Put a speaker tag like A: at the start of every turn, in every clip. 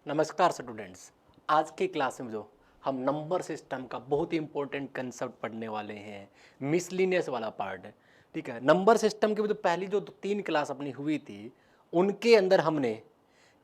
A: नमस्कार स्टूडेंट्स। आज की क्लास में जो हम नंबर सिस्टम का बहुत ही इंपॉर्टेंट कंसेप्ट पढ़ने वाले हैं, मिसलिनियस वाला पार्ट है। ठीक है, नंबर सिस्टम की जो पहली जो 3 क्लास अपनी हुई थी उनके अंदर हमने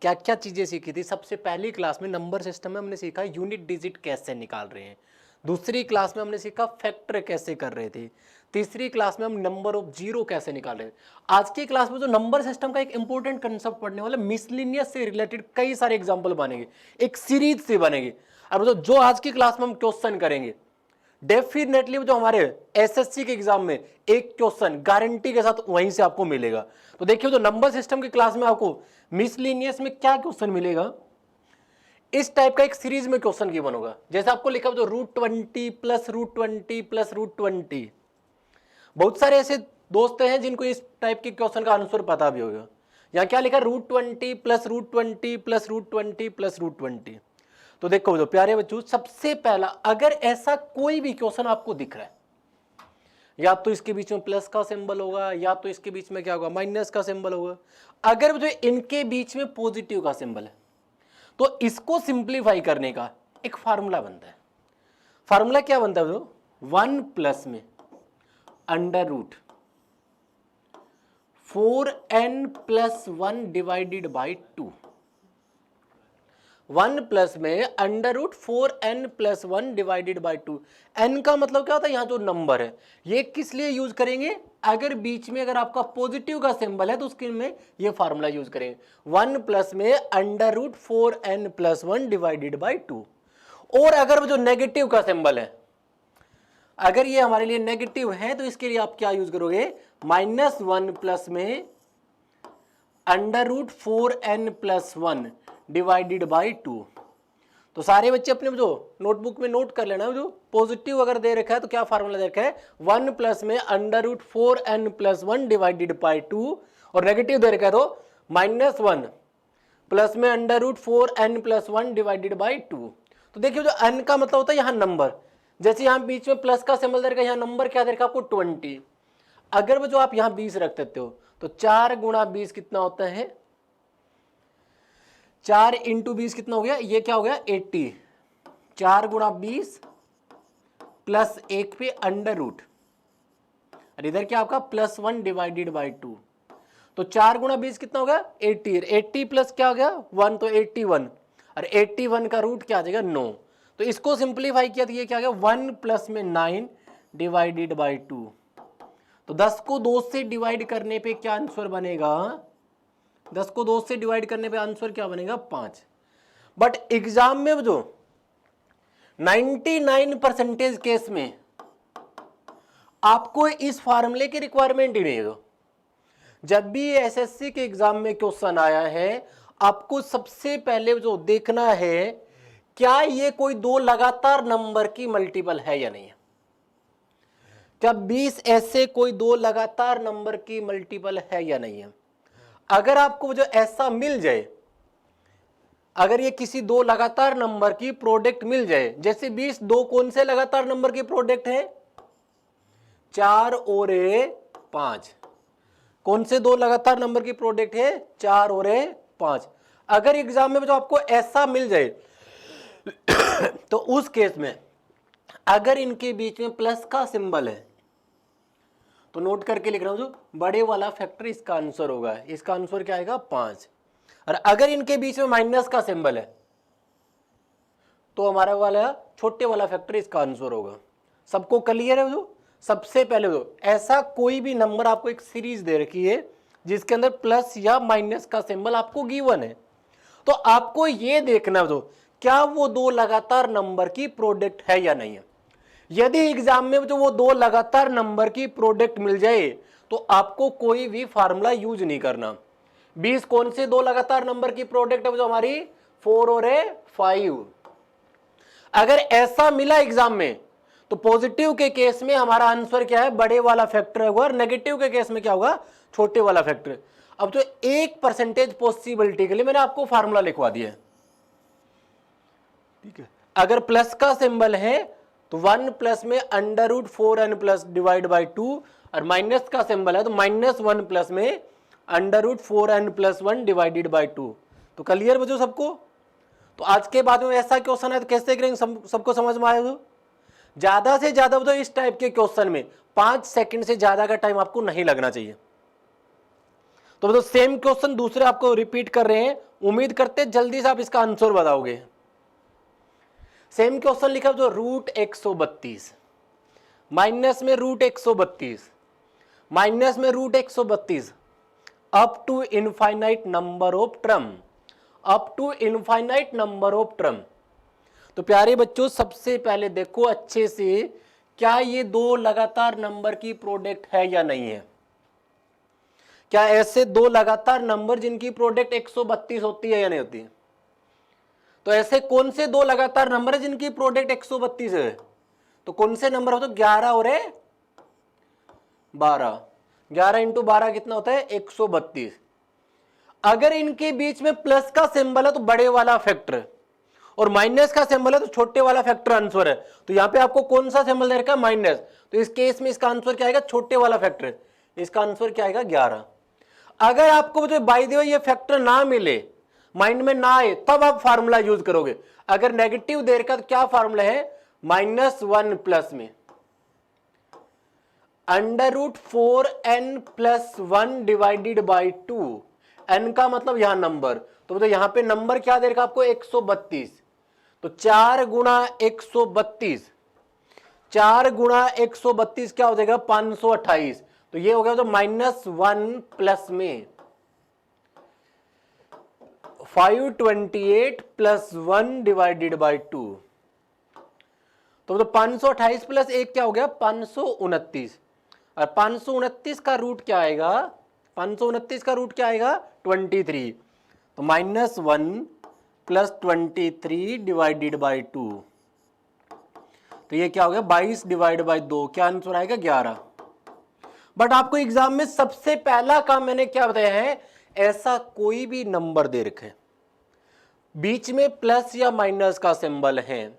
A: क्या क्या चीज़ें सीखी थी। सबसे पहली क्लास में नंबर सिस्टम में हमने सीखा यूनिट डिजिट कैसे निकाल रहे हैं। दूसरी क्लास में हमने सीखा फैक्टर कैसे कर रहे थे। तीसरी क्लास में हम नंबर ऑफ जीरो कैसे निकाल रहे हैं। आज की क्लास में जो नंबर सिस्टम का एक इंपॉर्टेंट कंसेप्ट पढ़ने वाला, मिसलिनियस से रिलेटेड कई सारे एग्जांपल बनेंगे, एक सीरीज से बनेंगे। अब जो आज की क्लास में हम क्वेश्चन करेंगे, डेफिनेटली जो हमारे एसएससी के एग्जाम में एक क्वेश्चन गारंटी के साथ वहीं से आपको मिलेगा। तो देखिए जो नंबर सिस्टम की क्लास में आपको मिसलिनियस में क्या क्वेश्चन मिलेगा, इस टाइप का एक सीरीज में क्वेश्चन गिवन होगा। जैसे आपको लिखा जो √20 प्लस √20 प्लस √20। बहुत सारे ऐसे दोस्त हैं जिनको इस टाइप के क्वेश्चन का आंसर पता भी होगा। यहाँ क्या लिखा, √20 प्लस √20 प्लस √20 प्लस √20। तो देखो जो प्यारे बच्चों, सबसे पहला अगर ऐसा कोई भी क्वेश्चन आपको दिख रहा है, या तो इसके बीच में प्लस का सिंबल होगा, या तो इसके बीच में क्या होगा, माइनस का सिंबल होगा। अगर जो इनके बीच में पॉजिटिव का सिंबल है तो इसको सिंप्लीफाई करने का एक फार्मूला बनता है। फार्मूला क्या बनता है, 1 प्लस में √4n plus 1 divided by 2। 1 plus में √4n plus 1 divided by 2। n का मतलब क्या होता है, यहां जो नंबर है ये किस लिए यूज करेंगे, अगर बीच में अगर आपका पॉजिटिव का सिंबल है तो उसके में ये फार्मूला यूज करेंगे। 1 प्लस में √4n प्लस 1 डिवाइडेड बाई 2। और अगर जो नेगेटिव का सिंबल है, अगर ये हमारे लिए नेगेटिव है तो इसके लिए आप क्या यूज करोगे, -1 प्लस में √4n प्लस 1 डिवाइडेड बाई 2। तो सारे बच्चे अपने जो नोटबुक में नोट कर लेना, जो पॉजिटिव अगर दे रखा है तो क्या फार्मूला दे रखा है, 1 प्लस में √4n प्लस 1 डिवाइडेड बाई 2, और नेगेटिव दे रखा है तो -1 प्लस में √4n प्लस 1 डिवाइडेड बाई 2। तो देखिए जो n का मतलब होता है यहाँ नंबर, जैसे यहाँ बीच में प्लस का सिंबल दे रखा है, यहाँ नंबर क्या दे रखा है आपको 20। अगर वो जो आप यहाँ 20 रख देते हो तो 4 गुणा 20 कितना होता है, 4 इंटू 20 कितना हो गया, ये क्या हो गया 80। 4 गुणा 20 प्लस 1 पे √, और इधर क्या आपका +1 डिवाइडेड बाई 2। तो 4 गुणा 20 कितना हो गया 80, 80 प्लस क्या हो गया 1 तो 81, और 81 का रूट क्या आ जाएगा 9। तो इसको सिंप्लीफाई किया तो ये क्या आ गया 1 प्लस में 9 डिवाइडेड बाई 2। तो 10 को 2 से डिवाइड करने पे क्या आंसर बनेगा, 10 को 2 से डिवाइड करने पे आंसर क्या बनेगा 5। बट एग्जाम में जो 99% केस में आपको इस फार्मूले की रिक्वायरमेंट ही नहीं है। जब भी एसएससी के एग्जाम में क्वेश्चन आया है, आपको सबसे पहले जो देखना है क्या ये कोई दो लगातार नंबर की मल्टीपल है या नहीं है। क्या 20 ऐसे कोई दो लगातार नंबर की मल्टीपल है या नहीं है। अगर आपको जो ऐसा मिल जाए, अगर ये किसी दो लगातार नंबर की प्रोडक्ट मिल जाए, जैसे 20 दो कौन से लगातार नंबर की प्रोडक्ट है, 4 और 5। कौन से दो लगातार नंबर की प्रोडक्ट है, 4 और 5। अगर एग्जाम में जो आपको ऐसा मिल जाए तो उस केस में अगर इनके बीच में प्लस का सिंबल है तो नोट करके लिख रहा हूं, जो बड़े वाला फैक्टर इसका आंसर होगा, इसका आंसर क्या आएगा 5। और अगर इनके बीच में माइनस का सिंबल है तो हमारा वाला छोटे वाला फैक्टर इसका आंसर होगा। सबको क्लियर है। जो सबसे पहले जो ऐसा कोई भी नंबर आपको एक सीरीज दे रखी है जिसके अंदर प्लस या माइनस का सिंबल आपको गिवन है, तो आपको ये देखना जो क्या वो दो लगातार नंबर की प्रोडक्ट है या नहीं है। यदि एग्जाम में जो वो दो लगातार नंबर की प्रोडक्ट मिल जाए तो आपको कोई भी फार्मूला यूज नहीं करना। 20 कौन से दो लगातार नंबर की प्रोडक्ट है, जो हमारी 4 और 5। अगर ऐसा मिला एग्जाम में तो पॉजिटिव के केस में हमारा आंसर क्या है, बड़े वाला फैक्टर होगा, और नेगेटिव के केस में क्या होगा, छोटे वाला फैक्टर। अब तो 1% पॉसिबिलिटी के लिए मैंने आपको फार्मूला लिखवा दिया है, ठीक है। अगर प्लस का सिंबल है तो 1 प्लस में √4n प्लस डिवाइड बाई 2, और माइनस का सिंबल है तो -1 प्लस में √4n प्लस 1 डिवाइडेड बाई 2। तो क्लियर बच्चों सबको। तो आज के बाद में ऐसा क्वेश्चन है तो कैसे करेंगे, सबको समझ में आएगा। ज्यादा से ज्यादा तो इस टाइप के क्वेश्चन में 5 सेकंड से ज्यादा का टाइम आपको नहीं लगना चाहिए। तो सेम क्वेश्चन दूसरे आपको रिपीट कर रहे हैं, उम्मीद करते जल्दी से आप इसका आंसर बताओगे। सेम क्वेश्चन लिखा जो रूट 132 माइनस में रूट 132 माइनस में root 132 up to infinite number of term, up to infinite number of term. तो प्यारे बच्चों सबसे पहले देखो अच्छे से, क्या ये दो लगातार नंबर की प्रोडक्ट है या नहीं है। क्या ऐसे दो लगातार नंबर जिनकी प्रोडक्ट 132 होती है या नहीं होती है। तो ऐसे कौन से दो लगातार नंबर है जिनकी प्रोडक्ट 132 है। तो कौन से नंबर हो, तो 11 और 12, 11 इंटू 12 कितना होता है 132। अगर इनके बीच में प्लस का सिंबल है तो बड़े वाला फैक्टर, और माइनस का सिंबल है तो छोटे वाला फैक्टर आंसर है। तो यहां पे आपको कौन सा सिंबल दे रखा है, माइनस, तो इस केस में इसका आंसर क्या आएगा, छोटे वाला फैक्टर, इसका आंसर क्या आएगा 11। अगर आपको जो बाय द वे ये फैक्टर ना मिले, माइंड में ना आए, तब आप फार्मूला यूज करोगे। अगर नेगेटिव दे रखा तो क्या फार्मूला है, -1 प्लस में √4n + 1 डिवाइडेड बाई 2। n का मतलब यहां नंबर, तो यहां पे नंबर क्या दे रखा आपको 132। तो 4 गुणा 132, 4 गुणा 132 क्या हो जाएगा 528। तो ये हो गया तो -1 प्लस में 528 + 1 डिवाइडेड बाई 2। तो 528 + 1 क्या हो गया 529, और 529 का रूट क्या आएगा, 529 का रूट क्या आएगा 23। तो -1 + 23 डिवाइडेड बाई 2, तो ये क्या हो गया 22 डिवाइड बाई 2, क्या आंसर आएगा 11। बट आपको एग्जाम में सबसे पहला काम मैंने क्या बताया है, ऐसा कोई भी नंबर दे रखे बीच में प्लस या माइनस का सिंबल है,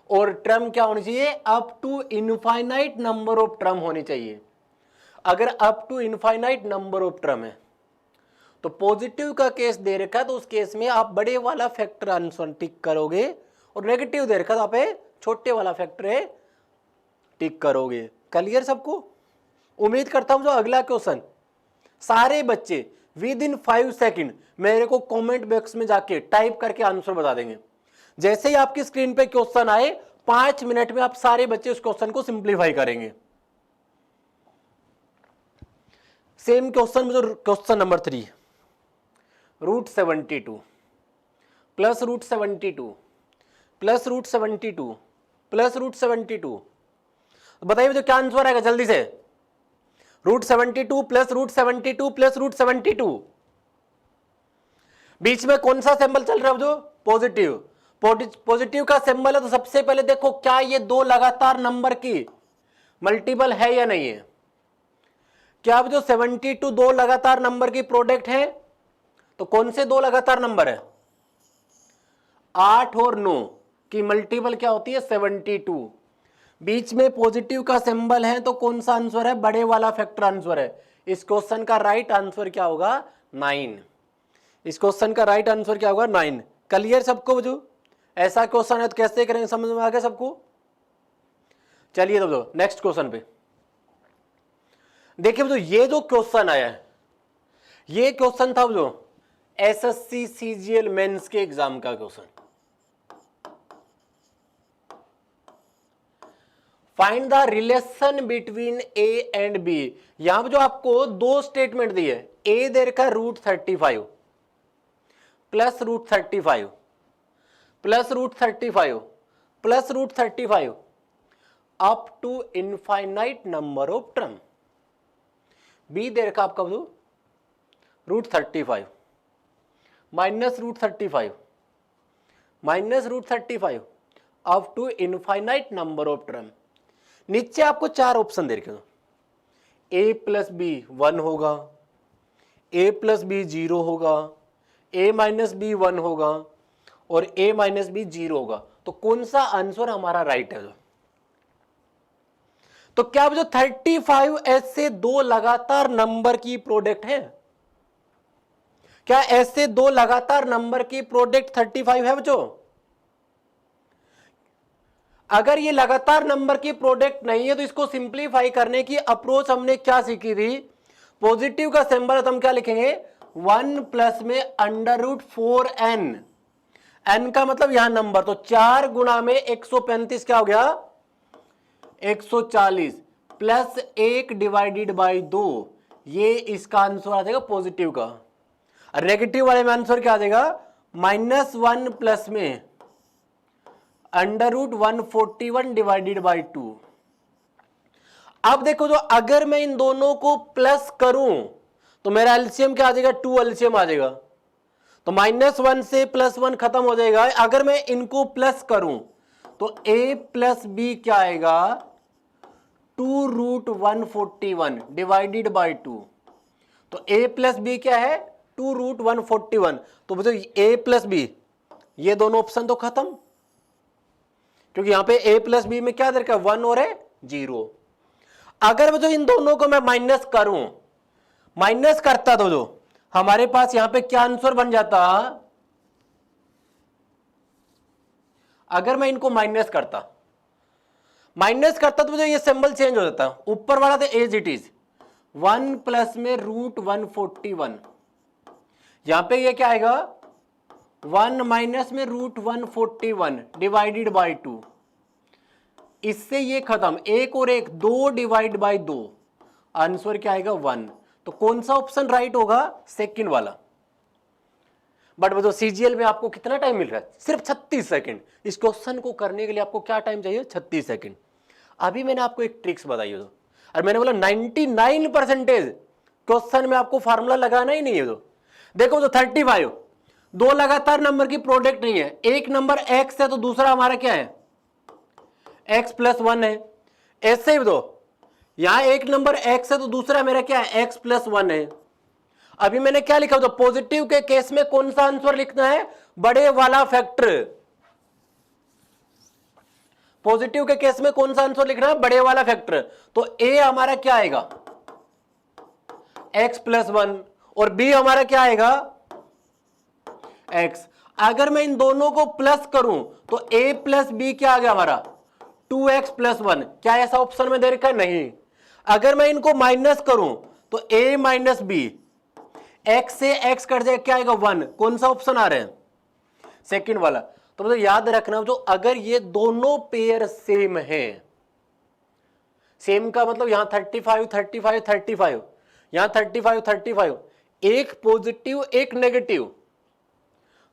A: और टर्म क्या होनी चाहिए, up to infinite number of term होनी चाहिए। अगर up to infinite number of term है तो पॉजिटिव का केस दे रखा है तो उस केस में आप बड़े वाला फैक्टर आंसर टिक करोगे, और नेगेटिव दे रखा है तो आप छोटे वाला फैक्टर है टिक करोगे। क्लियर सबको। उम्मीद करता हूं जो अगला क्वेश्चन सारे बच्चे विद इन 5 सेकंड मेरे को कमेंट बॉक्स में जाके टाइप करके आंसर बता देंगे। जैसे ही आपकी स्क्रीन पे क्वेश्चन आए 5 मिनट में आप सारे बच्चे उस क्वेश्चन को सिंप्लीफाई करेंगे। सेम क्वेश्चन में जो क्वेश्चन नंबर 3, √72 + √72 + √72 + √72, बताइए जो क्या आंसर आएगा जल्दी से। √72 + √72 + √72, बीच में कौन सा सिंबल चल रहा है, जो पॉजिटिव, पॉजिटिव का सिंबल है। तो सबसे पहले देखो क्या ये दो लगातार नंबर की मल्टीपल है या नहीं है। क्या अब जो 72 दो लगातार नंबर की प्रोडक्ट है, तो कौन से दो लगातार नंबर है, 8 और 9 की मल्टीपल क्या होती है 72। बीच में पॉजिटिव का सिंबल है तो कौन सा आंसर है, बड़े वाला फैक्टर आंसर है। इस क्वेश्चन का राइट आंसर क्या होगा 9। इस क्वेश्चन का राइट आंसर क्या होगा 9। क्लियर सबको। जो ऐसा क्वेश्चन है तो कैसे करेंगे, समझ में आ गया सबको। चलिए तो नेक्स्ट क्वेश्चन पे देखिए। तो ये जो क्वेश्चन आया है, ये क्वेश्चन था जो एसएससी सीजीएल मेंस के एग्जाम का question. Find the relation between A and B. यहां पर जो आपको दो स्टेटमेंट दी है, ए दे रखा √35 + √35 + √35 + √35 up to infinite number of term. बी दे रखा आपका √35 -√35 -√35 up to infinite number of term. नीचे आपको 4 ऑप्शन दे रखे हो, a + b 1 होगा, a + b 0 होगा, a - b 1 होगा, और a - b 0 होगा। तो कौन सा आंसर हमारा राइट है। तो क्या जो 35 ऐसे दो लगातार नंबर की प्रोडक्ट है, क्या ऐसे दो लगातार नंबर की प्रोडक्ट 35 है बच्चों? अगर ये लगातार नंबर की प्रोडक्ट नहीं है तो इसको सिंप्लीफाई करने की अप्रोच हमने क्या सीखी थी? पॉजिटिव का सिंबल तो हम क्या लिखेंगे? 1 प्लस में √4n, n का मतलब यहां नंबर, तो 4 गुणा में 135 क्या हो गया? 140 प्लस 1 डिवाइडेड बाई 2, ये इसका आंसर आ जाएगा पॉजिटिव का। नेगेटिव वाले में आंसर क्या आ जाएगा? -1 प्लस में √141 डिवाइडेड बाई 2। अब देखो, जो अगर मैं इन दोनों को प्लस करूं तो मेरा एलसीएम क्या आ जाएगा? 2 एलसीएम आ जाएगा। तो -1 से +1 खत्म हो जाएगा। अगर मैं इनको प्लस करूं तो a प्लस बी क्या आएगा? 2√141 डिवाइडेड बाई 2। तो a प्लस बी क्या है? 2√141। तो बच्चों a प्लस बी, ये दोनों ऑप्शन तो खत्म, क्योंकि यहां पे a प्लस बी में क्या दे रखा है? 1 और 0। अगर बच्चों इन दोनों को मैं माइनस करूं, माइनस करता तो जो हमारे पास यहां पे क्या आंसर बन जाता? अगर मैं इनको माइनस करता तो मुझे ये सिंबल चेंज हो जाता। ऊपर वाला था एज इट इज 1 प्लस में √141, यहां पे ये क्या आएगा? 1 माइनस में √141 डिवाइडेड बाई 2। इससे ये खत्म, 1 और 1 2 डिवाइड बाई 2, आंसर क्या आएगा? 1। तो कौन सा ऑप्शन राइट होगा? सेकंड वाला। बट वो सीजीएल में आपको कितना टाइम मिल रहा है? सिर्फ 36 सेकंड। इस क्वेश्चन को करने के लिए आपको क्या टाइम चाहिए? 36 सेकंड। अभी मैंने आपको एक ट्रिक्स बताई है, और मैंने बोला 99% क्वेश्चन में आपको फार्मूला लगाना ही नहीं है। तो देखो, तो 35 दो लगातार नंबर की प्रोडक्ट नहीं है। एक नंबर x है तो दूसरा हमारा क्या है? x प्लस 1 है। ऐसे ही दो, यहां एक नंबर x है तो दूसरा मेरा क्या है? x प्लस 1 है। अभी मैंने क्या लिखा? तो पॉजिटिव के केस में कौन सा आंसर लिखना है? बड़े वाला फैक्टर। पॉजिटिव के केस में कौन सा आंसर लिखना है? बड़े वाला फैक्टर। तो a हमारा क्या आएगा? x प्लस 1, और b हमारा क्या आएगा? x। अगर मैं इन दोनों को प्लस करूं तो a प्लस बी क्या आ गया हमारा? 2x plus 1। क्या ऐसा ऑप्शन में दे रखा है? नहीं। अगर मैं इनको माइनस करूं तो a माइनस बी, x से x कट जाए, क्या आएगा? 1। कौन सा ऑप्शन आ रहा है? सेकंड वाला। तो मतलब याद रखना, जो अगर ये दोनों पेयर सेम है, सेम का मतलब यहां 35 35 35, यहां 35 35, एक पॉजिटिव एक नेगेटिव,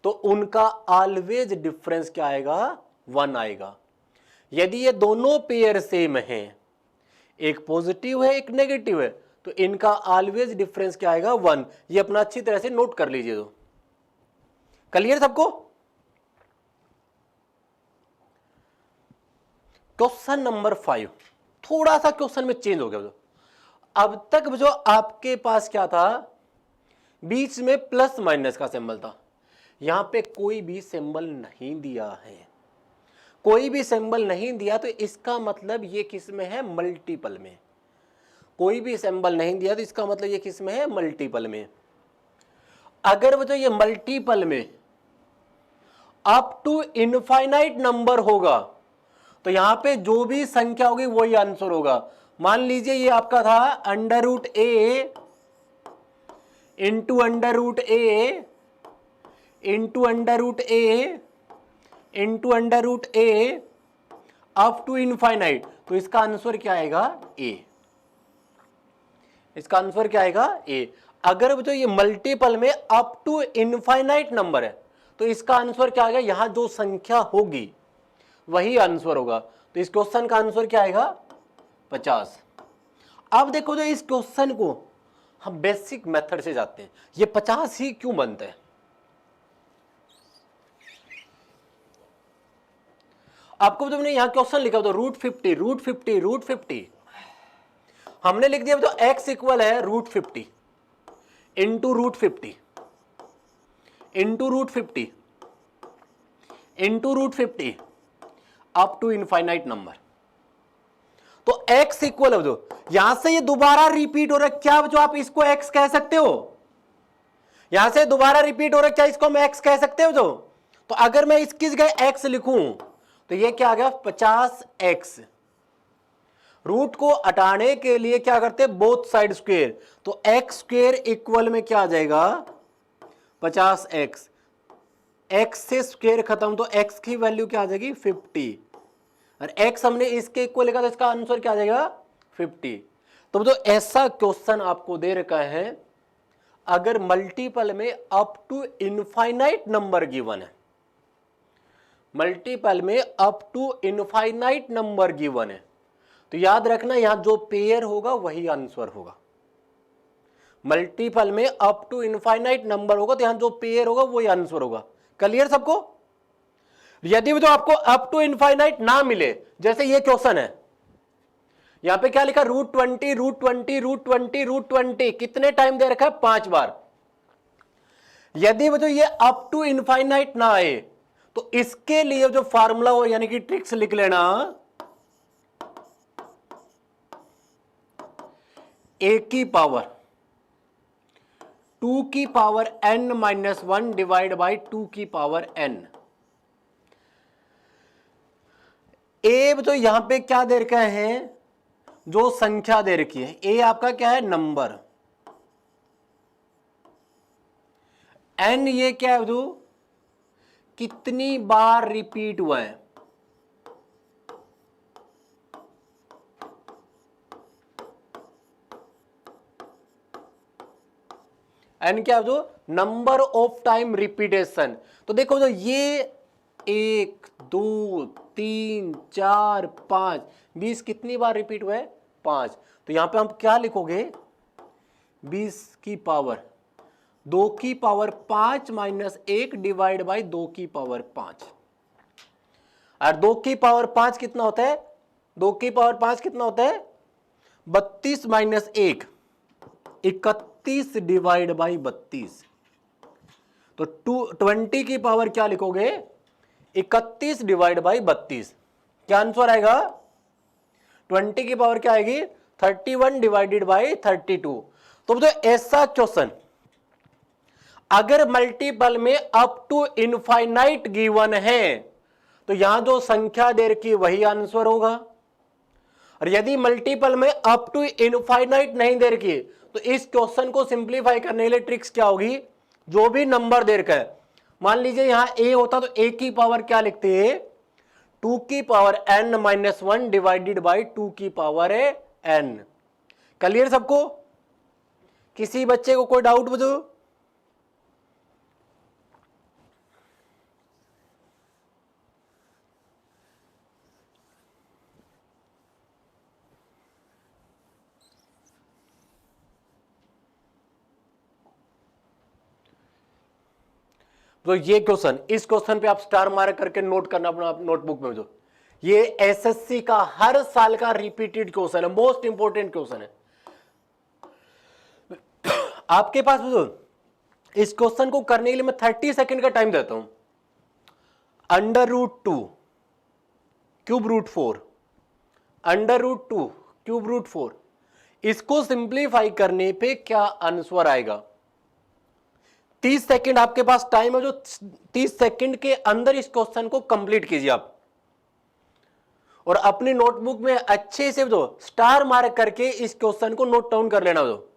A: तो उनका ऑलवेज डिफरेंस क्या आएगा? 1 आएगा। यदि ये दोनों पेयर सेम है, एक पॉजिटिव है एक नेगेटिव है, तो इनका ऑलवेज डिफरेंस क्या आएगा? 1। ये अपना अच्छी तरह से नोट कर लीजिए। तो क्लियर सबको? क्वेश्चन नंबर 5, थोड़ा सा क्वेश्चन में चेंज हो गया। अब तक जो आपके पास क्या था? बीच में प्लस माइनस का सिंबल था। यहां पे कोई भी सिंबल नहीं दिया है, कोई भी सिंबल नहीं दिया, तो इसका मतलब ये किस में है? मल्टीपल में। कोई भी सिंबल नहीं दिया तो इसका मतलब ये किस में है? मल्टीपल में। अगर वो जो ये मल्टीपल में अप टू इनफाइनाइट नंबर होगा तो यहां पे जो भी संख्या होगी वही आंसर होगा। मान लीजिए ये आपका था √a into √a into √a into √a up to infinite, तो इसका आंसर क्या आएगा? a। इसका आंसर क्या आएगा? a। अगर जो ये मल्टीपल में अप टू इनफाइनाइट नंबर है तो इसका आंसर क्या आएगा? यहां जो संख्या होगी वही आंसर होगा। तो इस क्वेश्चन का आंसर क्या आएगा? 50। अब देखो, जो इस क्वेश्चन को हम बेसिक मेथड से जाते हैं, ये 50 ही क्यों बनता है? आपको जब मैंने यहां क्वेश्चन लिखा तो √50 √50 √50, हमने लिख दिया तो x इक्वल है √50 into √50 into √50 into √50 up to infinite number. तो x इक्वल है, जो यहां से ये दोबारा रिपीट हो रहा है, क्या जो आप इसको x कह सकते हो? यहां से दोबारा रिपीट हो रहा है, क्या इसको हम एक्स कह सकते हो? जो तो अगर मैं इसकी जगह एक्स लिखूं तो ये क्या आ गया 50x। रूट को हटाने के लिए क्या करते हैं, बोथ साइड स्क्वेयर, तो एक्स स्क्वेयर इक्वल में क्या आ जाएगा 50x। x से स्क्वेयर खत्म तो x की वैल्यू क्या आ जाएगी 50, और x हमने इसके इक्वल लिखा तो इसका आंसर क्या आ जाएगा 50। तो जो ऐसा क्वेश्चन आपको दे रखा है, अगर मल्टीपल में up to infinite number given है, मल्टीपल में up to infinite number given है, तो याद रखना यहां जो पेयर होगा वही आंसर होगा। मल्टीपल में अप टू इनफाइनाइट नंबर होगा तो यहां जो पेयर होगा वही आंसर होगा। क्लियर सबको? यदि तो आपको अप टू इनफाइनाइट ना मिले, जैसे ये क्वेश्चन है, यहां पे क्या लिखा √20 √20 √20 √20, कितने टाइम दे रखा है 5 बार। यदि वो जो ये अप टू इनफाइनाइट ना आए तो इसके लिए जो फार्मूला हो यानी कि ट्रिक्स लिख लेना, a की पावर 2 की पावर n-1 डिवाइड बाई 2 की पावर n। ए तो यहां पे क्या दे रखा है, जो संख्या दे रखी है, ए आपका क्या है नंबर, n ये क्या है जो कितनी बार रिपीट हुआ है, n क्या है जो नंबर ऑफ टाइम रिपीटेशन। तो देखो जो ये 1 2 3 4 5 20 कितनी बार रिपीट हुआ है 5, तो यहां पे हम क्या लिखोगे 20 की पावर 2 की पावर 5 माइनस 1 डिवाइड बाई 2 की पावर 5। और 2 की पावर 5 कितना होता है, 2 की पावर 5 कितना होता है 32 माइनस 1 31 डिवाइड बाई 32। तो 20 की पावर क्या लिखोगे 31 डिवाइड बाई 32, क्या आंसर आएगा 20 की पावर क्या आएगी 31 डिवाइडेड बाई 32। तो ऐसा क्वेश्चन अगर मल्टीपल में अप टू इनफाइनाइट गिवन है तो यहां जो संख्या दे रखी वही आंसर होगा, और यदि मल्टीपल में अप टू इनफाइनाइट नहीं दे रखी तो इस क्वेश्चन को सिंप्लीफाई करने के लिए ट्रिक्स क्या होगी, जो भी नंबर दे रखा है, मान लीजिए यहां a होता तो a की पावर क्या लिखते हैं 2 की पावर n-1 डिवाइडेड बाई 2 की पावर n। क्लियर सबको? किसी बच्चे को कोई डाउट बचो? तो ये क्वेश्चन, इस क्वेश्चन पे आप स्टार मार्क करके नोट करना अपना नोटबुक में। जो ये एसएससी का हर साल का रिपीटेड क्वेश्चन है, मोस्ट इंपोर्टेंट क्वेश्चन है आपके पास। इस क्वेश्चन को करने के लिए मैं 30 सेकंड का टाइम देता हूं। √2 क्यूब रूट 4 √2 क्यूब रूट 4, इसको सिंप्लीफाई करने पे क्या आंसर आएगा। 30 सेकंड आपके पास टाइम है, जो 30 सेकंड के अंदर इस क्वेश्चन को कंप्लीट कीजिए आप, और अपनी नोटबुक में अच्छे से जो स्टार मार्क करके इस क्वेश्चन को नोट डाउन कर लेना। जो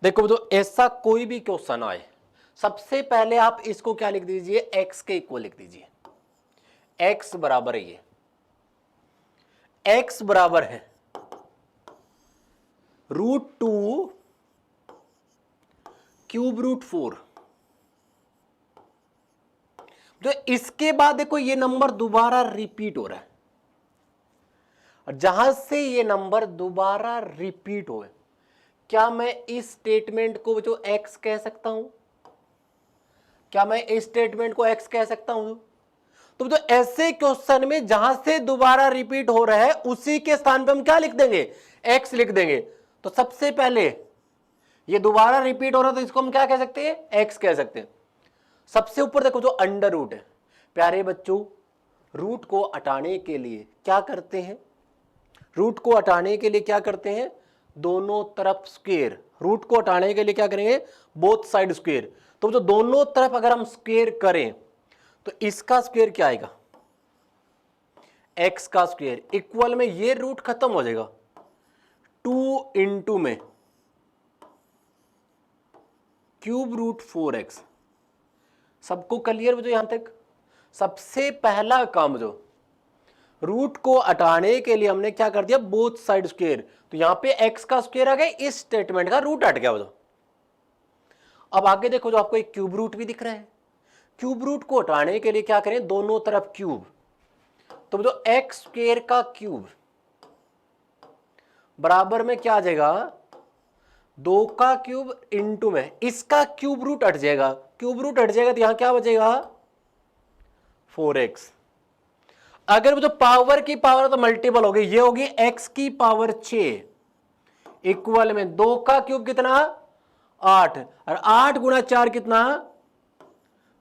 A: देखो जो ऐसा कोई भी क्वेश्चन आए, सबसे पहले आप इसको क्या लिख दीजिए x के इक्वल लिख दीजिए। x बराबर है, ये x बराबर है √2 क्यूब रूट 4। तो इसके बाद देखो ये नंबर दोबारा रिपीट हो रहा है, और जहां से ये नंबर दोबारा रिपीट हो, क्या मैं इस स्टेटमेंट को जो x कह सकता हूं, क्या मैं इस स्टेटमेंट को x कह सकता हूं। तो ऐसे क्वेश्चन में जहां से दोबारा रिपीट हो रहा है उसी के स्थान पे हम क्या लिख देंगे x लिख देंगे। तो सबसे पहले ये दोबारा रिपीट हो रहा है तो इसको हम क्या कह सकते हैं x कह सकते हैं। सबसे ऊपर देखो जो अंडर रूट है, प्यारे बच्चों, रूट को हटाने के लिए क्या करते हैं? रूट को हटाने के लिए क्या करते हैं? दोनों तरफ स्क्वायर। रूट को हटाने के लिए क्या करेंगे? Both side square. तो जो दोनों तरफ अगर हम स्क्वायर करें तो इसका स्क्वायर क्या आएगा? एक्स का स्क्वायर इक्वल में ये रूट खत्म हो जाएगा 2 इंटू में क्यूब रूट 4x। सबको क्लियर हो जो यहां तक? सबसे पहला काम जो रूट को हटाने के लिए हमने क्या कर दिया? Both side square. तो यहां पे x का स्क्वायर आ गया, इस स्टेटमेंट का रूट हट गया। जो अब आगे देखो, जो आपको एक क्यूब रूट भी दिख रहा है। क्यूब रूट को हटाने के लिए क्या करें? दोनों तरफ क्यूब। तो जो एक्स स्क्वायर का क्यूब बराबर में क्या आ जाएगा? 2 का क्यूब इंटू में इसका क्यूब रूट हट जाएगा। क्यूब रूट हट जाएगा तो यहां क्या बचेगा? 4x। अगर वो जो पावर की पावर तो मल्टीपल होगी, ये होगी x की पावर 6 इक्वल में 2 का क्यूब कितना? 8, और 8 गुणा 4 कितना?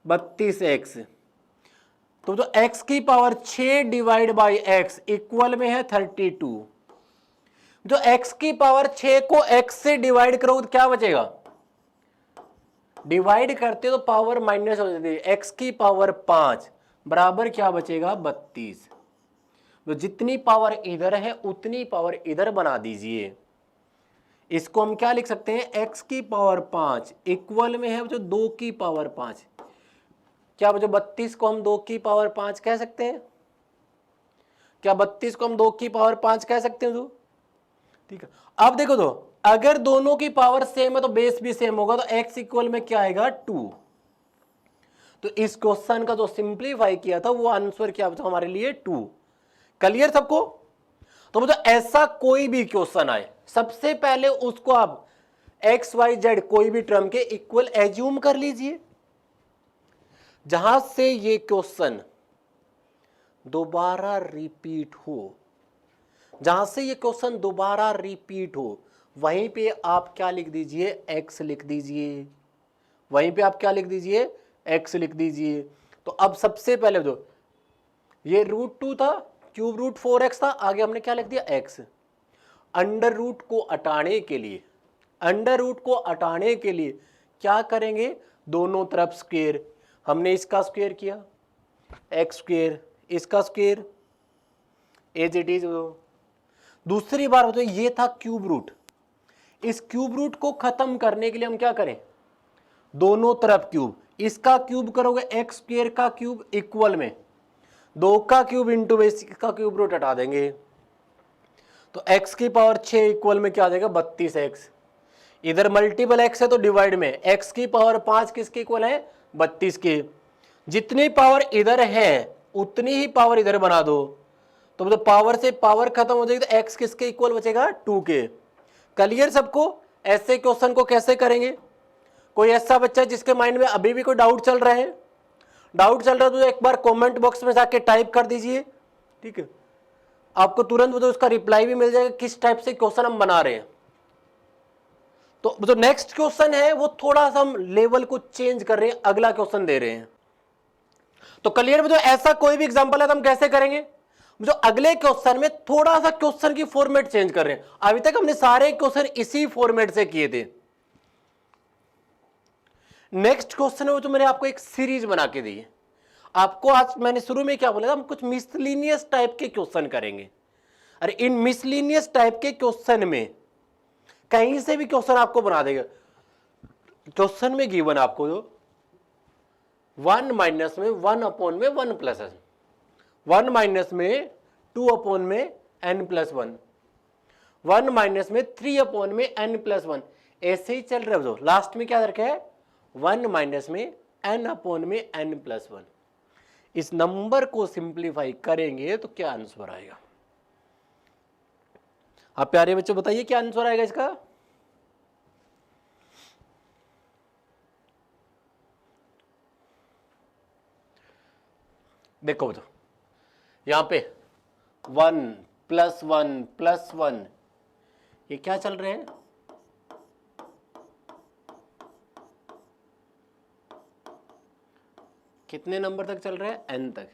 A: 32x। तो जो x की power 6 divide by x equal में है 32। जो x की पावर 6 को x से डिवाइड करो तो क्या बचेगा? डिवाइड करते तो पावर माइनस हो जाती है। x की पावर 5 बराबर क्या बचेगा? 32। तो जितनी पावर इधर है उतनी पावर इधर बना दीजिए। इसको हम क्या लिख सकते हैं? x की पावर 5 इक्वल में है जो 2 की पावर 5। क्या जो 32 को हम 2 की पावर 5 कह सकते हैं? क्या 32 को हम 2 की पावर 5 कह सकते हैं? ठीक है। अब देखो, तो अगर दोनों की पावर सेम है तो बेस भी सेम होगा, तो x इक्वल में क्या आएगा? 2। तो इस क्वेश्चन का जो सिंप्लीफाई किया था वो आंसर क्या था हमारे लिए? 2। क्लियर सबको? तो मतलब ऐसा कोई भी क्वेश्चन आए, सबसे पहले उसको आप एक्स वाई जेड कोई भी टर्म के इक्वल एज्यूम कर लीजिए। जहां से ये क्वेश्चन दोबारा रिपीट हो, जहां से ये क्वेश्चन दोबारा रिपीट हो, वहीं पे आप क्या लिख दीजिए? एक्स लिख दीजिए। वहीं पे आप क्या लिख दीजिए? एक्स लिख दीजिए। तो अब सबसे पहले जो ये √2 था, क्यूब रूट 4x था, आगे हमने क्या लिख दिया? एक्स। अंडर रूट को हटाने के लिए, अंडर रूट को हटाने के लिए क्या करेंगे? दोनों तरफ स्क्वायर। हमने इसका स्क्वायर किया एक्स स्क्वायर, इसका स्क्वायर एज इट इज। दूसरी बार होता है, ये था क्यूब रूट। इस क्यूब रूट को खत्म करने के लिए हम क्या करें? दोनों तरफ क्यूब। इसका क्यूब करोगे एक्स स्क्वायर का क्यूब इक्वल में 2 का क्यूब इंटू बेस का क्यूब रूट हटा देंगे तो x की पावर 6 इक्वल में क्या आ जाएगा? 32x। इधर मल्टीपल x है तो डिवाइड में x की पावर 5 किसके इक्वल है? 32 के। जितनी पावर इधर है उतनी ही पावर इधर बना दो, तो मतलब पावर से पावर खत्म हो जाएगी तो x किसके इक्वल बचेगा? 2 के। क्लियर सबको? ऐसे क्वेश्चन को कैसे करेंगे? कोई ऐसा बच्चा जिसके माइंड में अभी भी कोई डाउट चल रहा है? डाउट चल रहा है तो एक बार कमेंट बॉक्स में जाके टाइप कर दीजिए, ठीक है? आपको तुरंत वो उसका रिप्लाई भी मिल जाएगा किस टाइप से क्वेश्चन हम बना रहे हैं। तो जो नेक्स्ट क्वेश्चन है वो थोड़ा सा हम लेवल को चेंज कर रहे हैं, अगला क्वेश्चन दे रहे हैं। तो क्लियर में जो ऐसा कोई भी एग्जांपल है तो हम कैसे करेंगे? जो अगले क्वेश्चन में थोड़ा सा क्वेश्चन की फॉर्मेट चेंज कर रहे हैं। अभी तक हमने सारे क्वेश्चन इसी फॉर्मेट से किए थे। नेक्स्ट क्वेश्चन है वो जो मैंने आपको एक सीरीज बना के दी है। आपको आज मैंने शुरू में क्या बोला था? हम कुछ मिसलिनियस टाइप के क्वेश्चन करेंगे। अरे इन मिसलिनियस टाइप के क्वेश्चन में कहीं से भी क्वेश्चन आपको बना देगा। क्वेश्चन में गिवन आपको जो 1 माइनस में 1 अपॉन में 1 प्लस 1 माइनस में 2 अपॉन में n प्लस 1, 1 माइनस में 3 अपॉन में n प्लस 1, ऐसे ही चल रहा है। लास्ट में क्या रखा है? 1 माइनस में n अपॉन में n प्लस 1। इस नंबर को सिंप्लीफाई करेंगे तो क्या आंसर आएगा? आप प्यारे बच्चों बताइए क्या आंसर आएगा इसका? देखो बच्चों, यहां पे 1 प्लस 1 प्लस 1 ये क्या चल रहे हैं? कितने नंबर तक चल रहा है? n तक।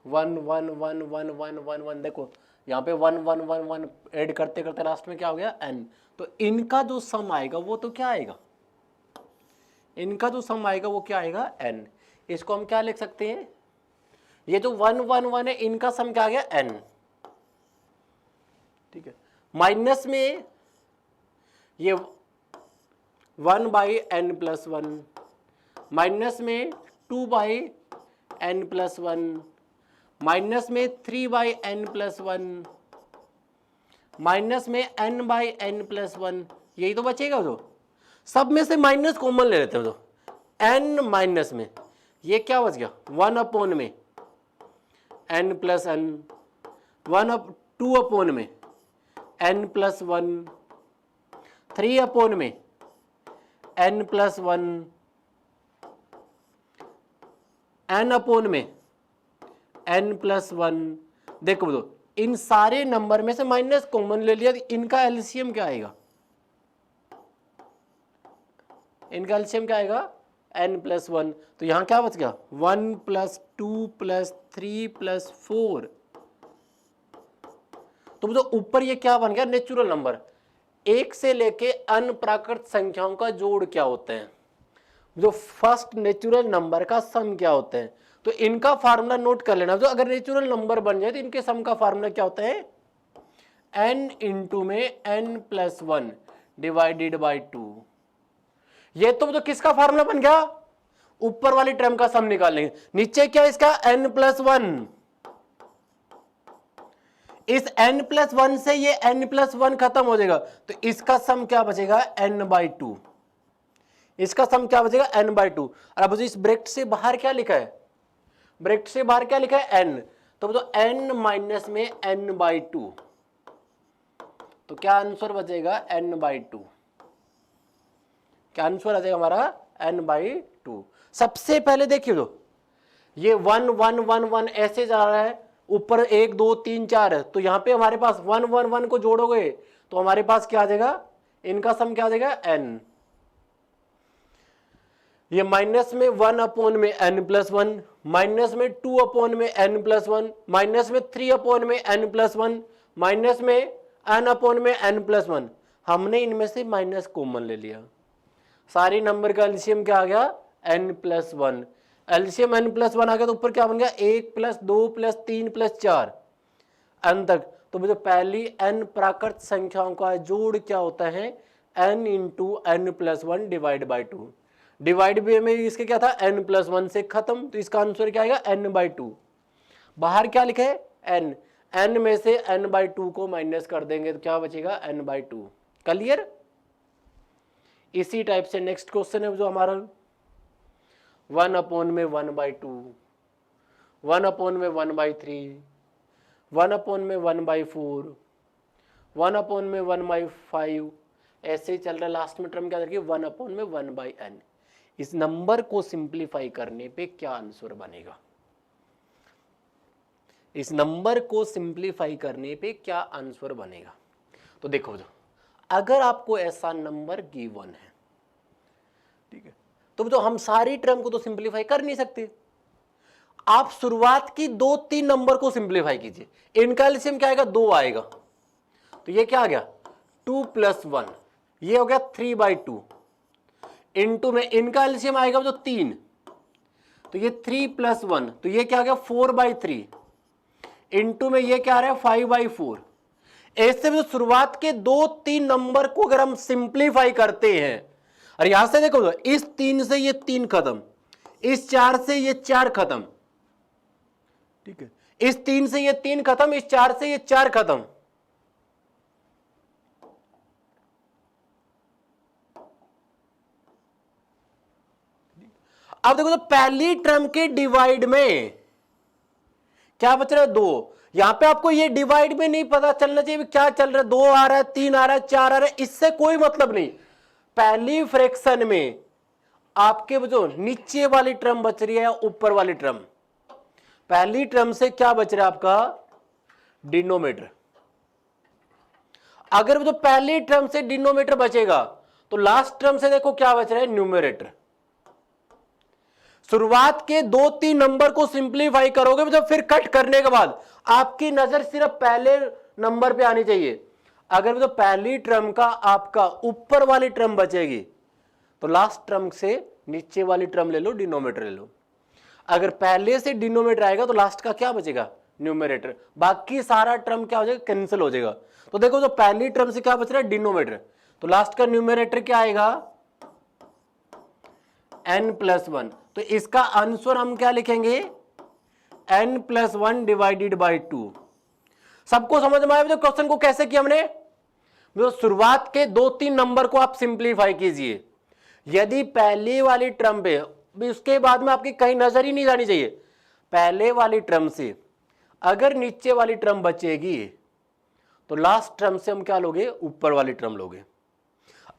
A: 1 1 1 1 1 1 1, देखो यहाँ पे 1 1 1 1 ऐड करते करते लास्ट में क्या हो गया? n। तो इनका जो सम आएगा वो तो क्या आएगा? इनका जो सम आएगा वो क्या आएगा? n। इसको हम क्या लिख सकते हैं? ये जो 1 1 1 है इनका सम क्या आ गया? n। ठीक है, माइनस में ये 1 बाई एन प्लस 1, माइनस में 2 बाई एन प्लस 1, माइनस में 3 बाई एन प्लस 1, माइनस में n बाई एन प्लस 1, यही तो बचेगा। जो सब में से माइनस कॉमन ले लेते हो, तो n माइनस में ये क्या बच गया? 1 अपॉन में n प्लस n, 2 अपॉन में n प्लस 1, 3 अपॉन में n प्लस 1, n अपॉन में n प्लस 1। देखो दो, इन सारे नंबर में से माइनस कॉमन ले लिया, तो इनका एलसीएम क्या आएगा? इनका एलसीएम क्या आएगा? n plus 1। तो यहां क्या बच गया? 1 प्लस 2 प्लस 3 प्लस 4। तो जो ऊपर ये क्या बन गया? Natural number. एक से लेके अनप्राकृत संख्याओं का जोड़ क्या होते हैं? जो फर्स्ट नेचुरल नंबर का सम क्या होता है? तो इनका फार्मूला नोट कर लेना। जो अगर नेचुरल नंबर बन जाए तो इनके सम का फार्मूला क्या होता है? n इंटू में n प्लस 1 डिवाइडेड बाई 2। ये तो किसका फार्मूला बन गया? ऊपर वाली टर्म का सम निकालेंगे। नीचे क्या इसका? n plus 1। इस n प्लस 1 से ये n प्लस 1 खत्म हो जाएगा, तो इसका सम क्या बचेगा? n by 2। इसका सम क्या बचेगा? n by 2। अब इस ब्रैकेट से बाहर क्या लिखा है? ब्रैकेट से बाहर क्या लिखा है? n। तो n माइनस में n बाई 2, तो क्या आंसर बचेगा? n by 2। क्या आंसर आ जाएगा हमारा? n by 2। सबसे पहले देखिए, दो ये 1 1 1 1 ऐसे जा रहा है, ऊपर 1 2 3 4 है, तो यहां पे हमारे पास 1 1 1 को जोड़ोगे तो हमारे पास क्या आ जाएगा? इनका सम क्या आ जाएगा? n। ये माइनस में 1 अपॉन में n प्लस 1, माइनस में 2 अपॉन में n प्लस 1, माइनस में 3 अपॉन में n प्लस 1, माइनस में n अपॉन में n प्लस 1। हमने इनमें से माइनस कॉमन ले लिया। सारी नंबर का एलसीएम क्या आ गया? n plus 1। LCM n plus 1 आ गया, तो ऊपर क्या बन गया? 1 प्लस 2 प्लस 3 प्लस 4 n तक। तो मुझे पहली n प्राकृत संख्याओं का जोड़ क्या होता है? n into n plus 1 divide by 2। Divide में इसके क्या था? n प्लस 1 से खत्म, तो इसका आंसर क्या आएगा? n by 2। बाहर क्या लिखे है? n। n में से n बाई 2 को माइनस कर देंगे तो क्या बचेगा? n by 2। क्लियर? इसी टाइप से नेक्स्ट क्वेश्चन है जो हमारा 1 अपॉन में 1 बाई 2, 1 अपॉन में 1 बाई 3, 1 अपॉन में 1 बाई 4, 1 अपॉन में 1 बाई 5, ऐसे ही चल रहा है। लास्ट में टर्म क्या देखिए? 1 अपॉन में 1 बाई n। इस नंबर को सिंप्लीफाई करने पे क्या आंसर बनेगा? इस नंबर को सिंप्लीफाई करने पे क्या आंसर बनेगा? तो देखो, जो अगर आपको ऐसा नंबर गिवन है, ठीक है, तो हम सारी टर्म को तो सिंप्लीफाई कर नहीं सकते। आप शुरुआत की 2-3 नंबर को सिंप्लीफाई कीजिए। इनका एलसीएम क्या आएगा? 2 आएगा, तो ये क्या आ गया? 2 प्लस 1, ये हो गया 3 बाई 2। इंटू में इनका एलसीएम आएगा जो 3, तो ये 3 प्लस 1, तो ये क्या आ गया? 4 बाई 3। इंटू में ये क्या आ रहा है? 5 बाई 4। ऐसे में शुरुआत के 2-3 नंबर को अगर हम सिंप्लीफाई करते हैं, और यहां से देखो, इस 3 से ये 3 खत्म, इस 4 से ये 4 खत्म, ठीक है, इस 3 से ये 3 खत्म, इस 4 से ये 4 खत्म। अब देखो, तो पहली टर्म के डिवाइड में क्या बच रहा है? 2। यहां पे आपको ये डिवाइड में नहीं पता चलना चाहिए क्या चल रहा है, 2 आ रहा है, 3 आ रहा है, 4 आ रहा है, इससे कोई मतलब नहीं। पहली फ्रैक्शन में आपके जो नीचे वाली टर्म बच रही है या ऊपर वाली टर्म? पहली टर्म से क्या बच रहा है आपका? डिनोमिनेटर। अगर जो पहली टर्म से डिनोमिनेटर बचेगा तो लास्ट टर्म से देखो क्या बच रहा है? न्यूमरेटर। शुरुआत के 2-3 नंबर को सिंप्लीफाई करोगे मतलब फिर कट करने के बाद आपकी नजर सिर्फ पहले नंबर पे आनी चाहिए। अगर तो पहली टर्म का आपका ऊपर वाली टर्म बचेगी तो लास्ट टर्म से नीचे वाली टर्म ले लो, डिनोमिनेटर ले लो। अगर पहले से डिनोमिनेटर आएगा तो लास्ट का क्या बचेगा, न्यूमरेटर। बाकी सारा टर्म क्या हो जाएगा, कैंसिल हो जाएगा। तो देखो जो पहली टर्म से क्या बच रहा है, डिनोमिनेटर, तो लास्ट का न्यूमरेटर क्या आएगा, n+1। तो इसका आंसर हम क्या लिखेंगे, n+1 डिवाइडेड बाई 2। सबको समझ में आया जो क्वेश्चन को कैसे किया हमने। तो शुरुआत के 2-3 नंबर को आप सिंप्लीफाई कीजिए। यदि पहली वाली टर्म पे, उसके बाद में आपकी कहीं नजर ही नहीं जानी चाहिए, पहले वाली टर्म से अगर नीचे वाली टर्म बचेगी तो लास्ट टर्म से हम क्या लोगे, ऊपर वाली टर्म लोगे।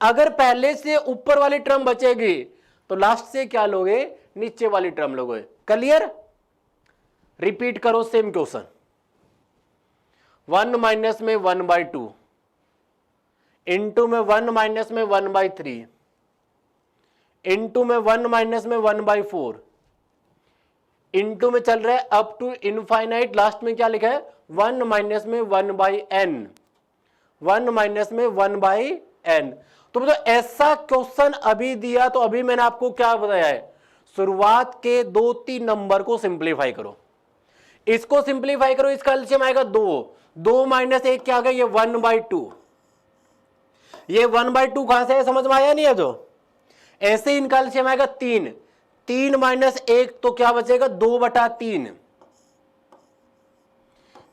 A: अगर पहले से ऊपर वाली टर्म बचेगी तो लास्ट से क्या लोगे, नीचे वाली टर्म लोगे। क्लियर। रिपीट करो सेम क्वेश्चन। 1 माइनस में 1/2 इंटू में 1 माइनस में 1/3 इंटू में 1 माइनस में 1/4 इंटू में चल रहा है अप टू इनफाइनाइट, लास्ट में क्या लिखा है 1 माइनस में 1/n, 1 माइनस में 1/n। तो मतलब ऐसा क्वेश्चन अभी दिया तो अभी मैंने आपको क्या बताया है, शुरुआत के 2-3 नंबर को सिंप्लीफाई करो। इसको सिंप्लीफाई करो, इसका एलसीएम आएगा 2 माइनस 1 क्या आ गया, ये 1/2। ये 1/2 कहां से है, समझ में आया नहीं है। जो ऐसे ही इनका एलसीएम आएगा 3 माइनस 1 तो क्या बचेगा, 2/3।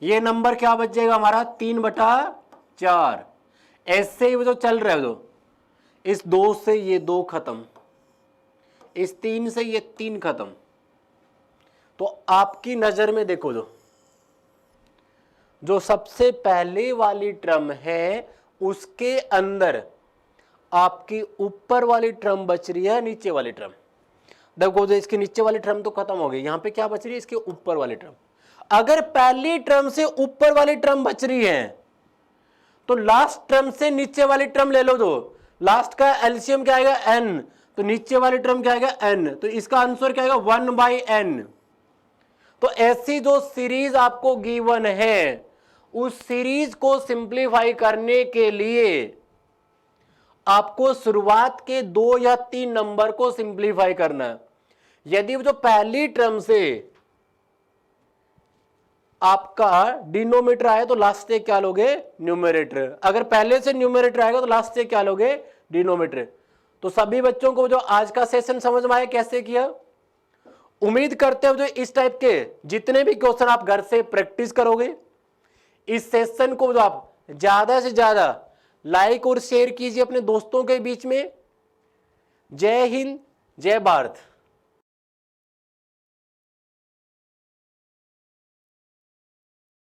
A: ये नंबर क्या बचेगा हमारा, 3/4। ऐसे ही वो जो चल रहा है, जो इस 2 से ये 2 खत्म, इस 3 से ये 3 खत्म। तो आपकी नजर में देखो, जो सबसे पहले वाली टर्म है उसके अंदर आपकी ऊपर वाली टर्म बच रही है, नीचे वाली टर्म। देखो जो इसके नीचे वाली टर्म तो खत्म हो गई, यहां पे क्या बच रही है, इसके ऊपर वाली टर्म। अगर पहली टर्म से ऊपर वाली टर्म बच रही है तो लास्ट टर्म से नीचे वाली टर्म ले लो। जो लास्ट का एलसीएम क्या आएगा, n, तो नीचे वाली टर्म क्या आएगा, n, तो इसका आंसर क्या आएगा, 1/n। तो ऐसी जो सीरीज आपको गिवन है उस सीरीज को सिंप्लीफाई करने के लिए आपको शुरुआत के 2 या 3 नंबर को सिंप्लीफाई करना है। यदि वो जो पहली टर्म से आपका डिनोमिनेटर आए तो लास्ट से क्या लोगे, न्यूमरेटर। अगर पहले से न्यूमरेटर आएगा तो लास्ट से क्या लोगे, डिनोमिनेटर। तो सभी बच्चों को जो आज का सेशन समझ में आया कैसे किया। उम्मीद करते हो जो इस टाइप के जितने भी क्वेश्चन आप घर से प्रैक्टिस करोगे, इस सेशन को जो आप ज्यादा से ज्यादा लाइक और शेयर कीजिए अपने दोस्तों के बीच में। जय हिंद, जय भारत।